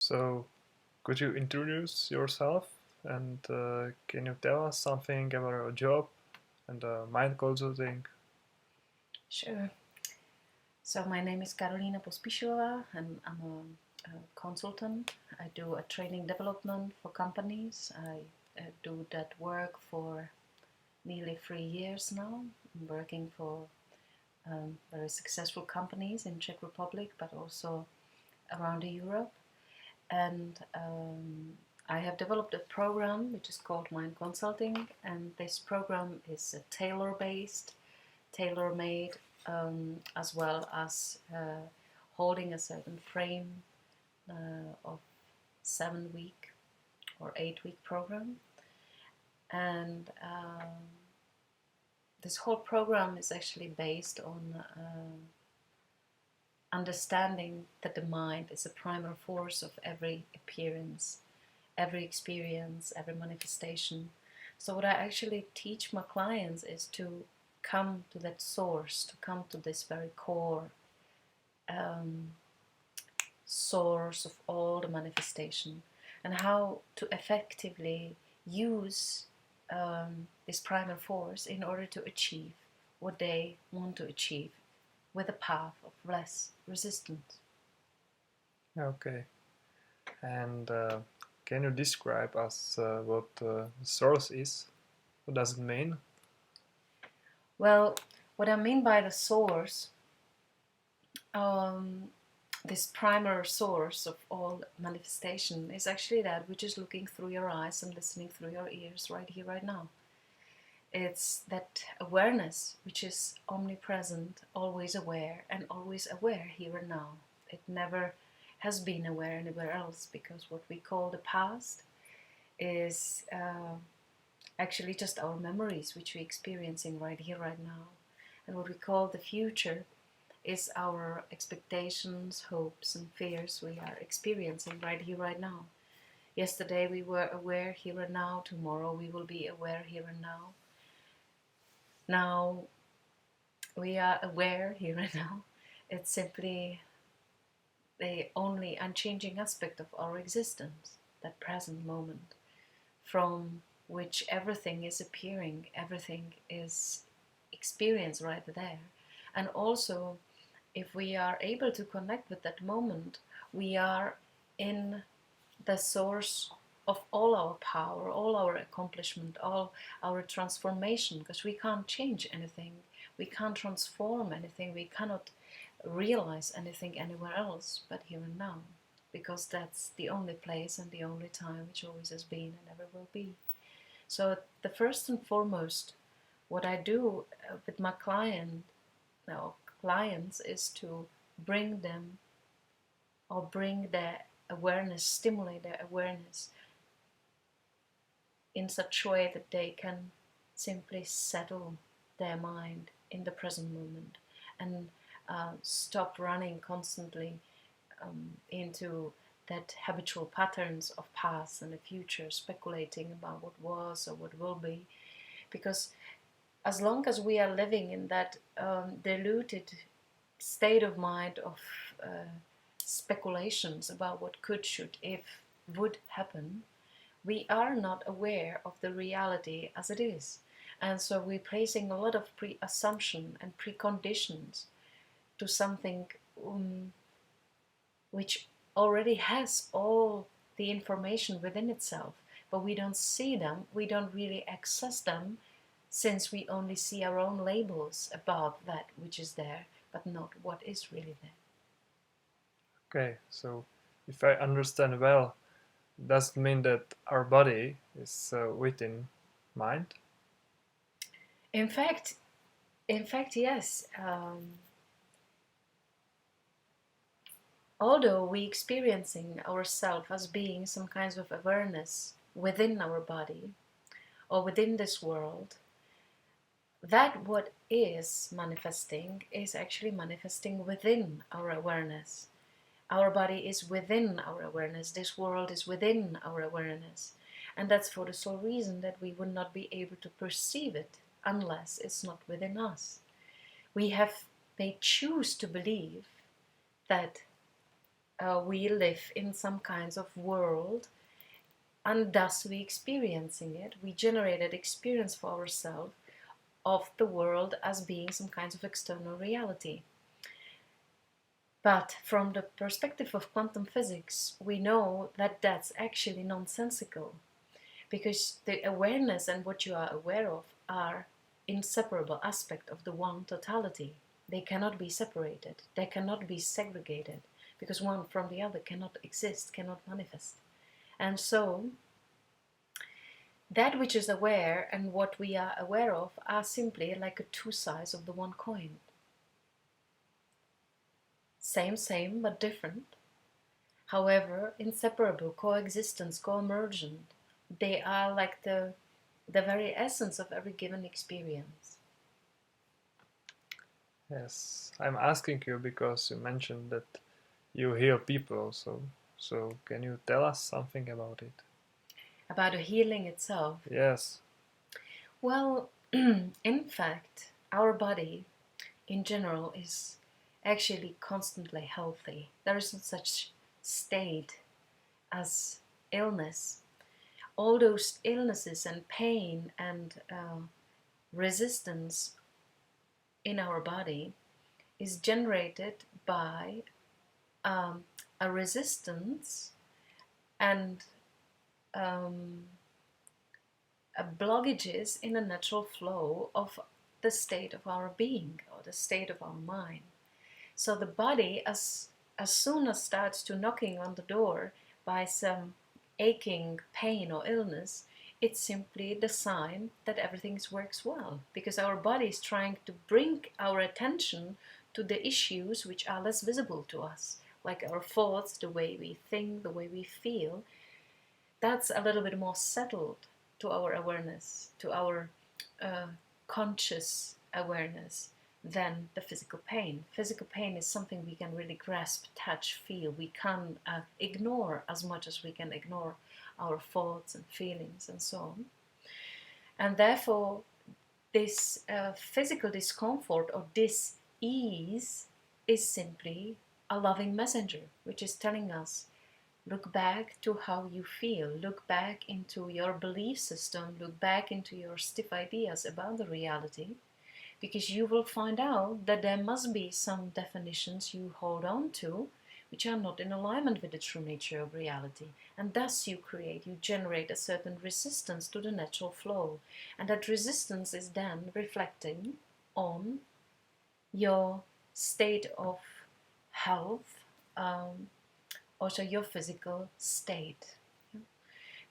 So, could you introduce yourself and can you tell us something about your job and mind consulting? Sure. So my name is Karolína Pospíšilová and I'm a consultant. I do a training development for companies. I do that work for nearly 3 years now. I'm working for very successful companies in Czech Republic, but also around Europe. And I have developed a program which is called Mind Consulting, and this program is tailor-based, tailor-made, as well as holding a certain frame of 7-week or 8-week program. And this whole program is actually based on understanding that the mind is a primal force of every appearance, every experience, every manifestation. So what I actually teach my clients is to come to that source, to come to this very core source of all the manifestation, and how to effectively use this primal force in order to achieve what they want to achieve with a path of less resistance. Okay. And can you describe us what source is? What does it mean? Well, what I mean by the source, this primal source of all manifestation is actually that which is looking through your eyes and listening through your ears right here, right now. It's that awareness which is omnipresent, always aware, and always aware here and now. It never has been aware anywhere else, because what we call the past is actually just our memories which we're experiencing right here, right now. And what we call the future is our expectations, hopes, and fears we are experiencing right here, right now. Yesterday we were aware here and now, tomorrow we will be aware here and now. Now we are aware here and now. It's simply the only unchanging aspect of our existence, that present moment, from which everything is appearing, everything is experienced right there. And also, if we are able to connect with that moment, we are in the source of all our power, all our accomplishment, all our transformation, because we can't change anything, we can't transform anything, we cannot realize anything anywhere else but here and now, because that's the only place and the only time which always has been and ever will be. So the first and foremost, what I do with my clients is to bring them, or bring their awareness, stimulate their awareness in such a way that they can simply settle their mind in the present moment, and stop running constantly into that habitual patterns of past and the future, speculating about what was or what will be. Because as long as we are living in that diluted state of mind of speculations about what could, should, if, would happen, we are not aware of the reality as it is. And so we're placing a lot of pre-assumption and preconditions to something which already has all the information within itself, but we don't see them, we don't really access them, since we only see our own labels about that which is there, but not what is really there. Okay, so if I understand well, does it mean that our body is within mind? In fact, yes. Although we experiencing ourselves as being some kinds of awareness within our body or within this world, that what is manifesting is actually manifesting within our awareness. Our body is within our awareness. This world is within our awareness. And that's for the sole reason that we would not be able to perceive it unless it's not within us. We may choose to believe that we live in some kinds of world, and thus we experiencing it. We generated experience for ourselves of the world as being some kinds of external reality. But from the perspective of quantum physics, we know that that's actually nonsensical, because the awareness and what you are aware of are inseparable aspects of the one totality. They cannot be separated, they cannot be segregated, because one from the other cannot exist, cannot manifest. And so that which is aware and what we are aware of are simply like a two sides of the one coin. Same, but different. However, inseparable, coexistence, co-emergent. They are like the very essence of every given experience. Yes, I'm asking you because you mentioned that you heal people also. So can you tell us something about it? About the healing itself? Yes. Well, in fact, our body in general is actually constantly healthy. There isn't such state as illness. All those illnesses and pain and resistance in our body is generated by a resistance and blockages in the natural flow of the state of our being or the state of our mind. So the body, as soon as starts to knocking on the door by some aching pain or illness, it's simply the sign that everything works well, because our body is trying to bring our attention to the issues which are less visible to us, like our thoughts, the way we think, the way we feel. That's a little bit more settled to our awareness, to our conscious awareness, than the physical pain. Physical pain is something we can really grasp, touch, feel. We can ignore as much as we can ignore our thoughts and feelings and so on. And therefore, this physical discomfort or dis-ease is simply a loving messenger, which is telling us, look back to how you feel, look back into your belief system, look back into your stiff ideas about the reality, because you will find out that there must be some definitions you hold on to which are not in alignment with the true nature of reality. And thus you generate a certain resistance to the natural flow. And that resistance is then reflecting on your state of health, also your physical state.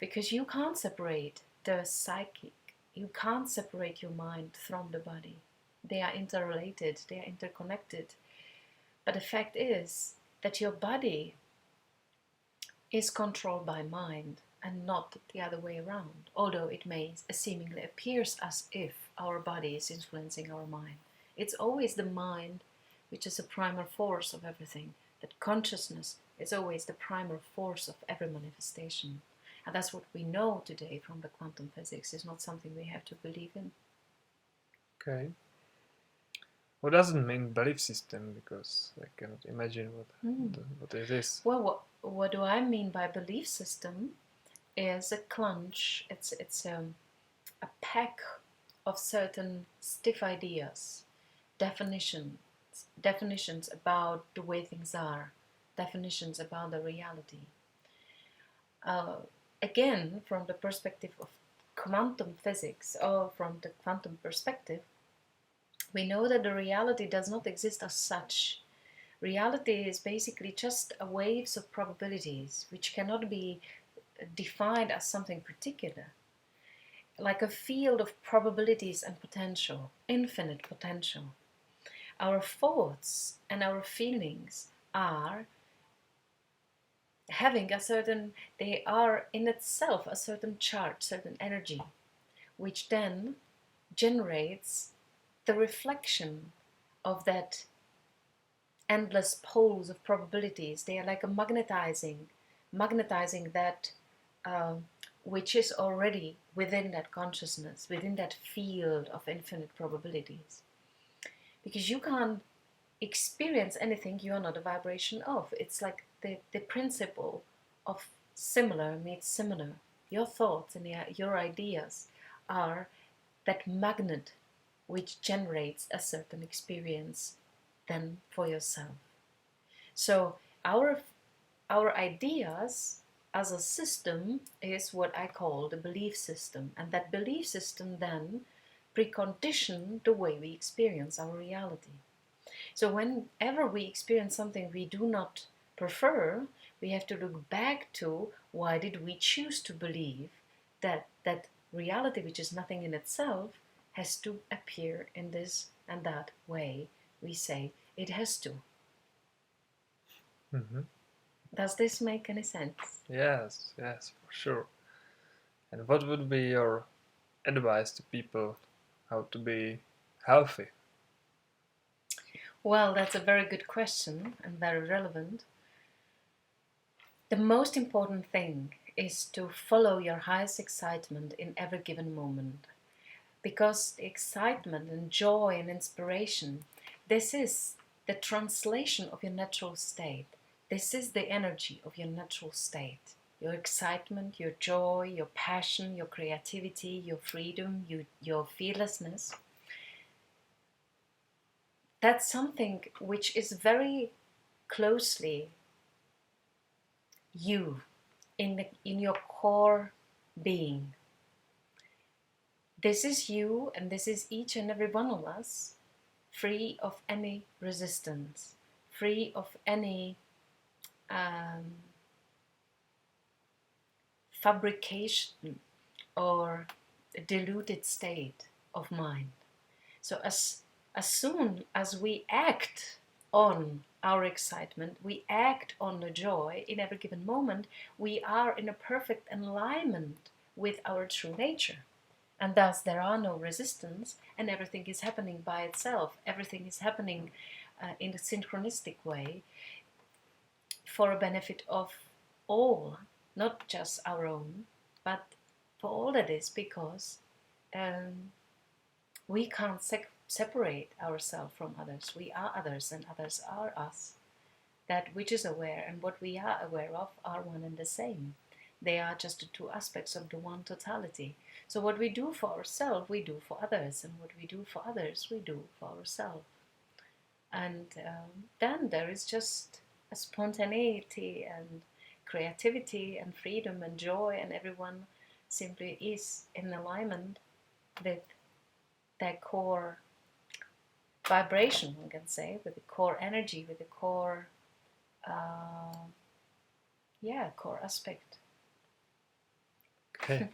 Because you can't separate the psychic, you can't separate your mind from the body. They are interrelated, they are interconnected. But the fact is that your body is controlled by mind and not the other way around, although it may seemingly appears as if our body is influencing our mind. It's always the mind which is the primal force of everything, that consciousness is always the primal force of every manifestation. And that's what we know today from the quantum physics. It's not something we have to believe in. Okay. What does it mean belief system? Because I cannot imagine what it is. Well, what do I mean by belief system is a clunch. It's a pack of certain stiff ideas, definitions about the way things are, definitions about the reality. Again, from the perspective of quantum physics, or from the quantum perspective, we know that the reality does not exist as such. Reality is basically just a waves of probabilities which cannot be defined as something particular. Like a field of probabilities and potential, infinite potential. Our thoughts and our feelings are having they are in itself a certain charge, certain energy, which then generates the reflection of that endless poles of probabilities. They are like a magnetizing that which is already within that consciousness, within that field of infinite probabilities. Because you can't experience anything you are not a vibration of. It's like the principle of similar meets similar. Your thoughts and your ideas are that magnet which generates a certain experience then for yourself. So our ideas as a system is what I call the belief system, and that belief system then precondition the way we experience our reality. So whenever we experience something we do not prefer, we have to look back to why did we choose to believe that reality, which is nothing in itself, has to appear in this and that way. We say it has to. Mm-hmm. Does this make any sense? Yes, yes, for sure. And what would be your advice to people how to be healthy? Well, that's a very good question and very relevant. The most important thing is to follow your highest excitement in every given moment. Because excitement and joy and inspiration, this is the translation of your natural state. This is the energy of your natural state. Your excitement, your joy, your passion, your creativity, your freedom, your fearlessness. That's something which is very closely you in your core being. This is you, and this is each and every one of us, free of any resistance, free of any fabrication or diluted state of mind. So as soon as we act on our excitement, we act on the joy in every given moment, we are in a perfect alignment with our true nature. And thus there are no resistance, and everything is happening by itself. Everything is happening in a synchronistic way for a benefit of all, not just our own, but for all that is, because we can't separate ourselves from others. We are others and others are us. That which is aware and what we are aware of are one and the same. They are just the two aspects of the one totality. So what we do for ourselves, we do for others, and what we do for others, we do for ourselves. And then there is just a spontaneity and creativity and freedom and joy, and everyone simply is in alignment with their core vibration, one can say, with the core energy, with the core, core aspect. Okay,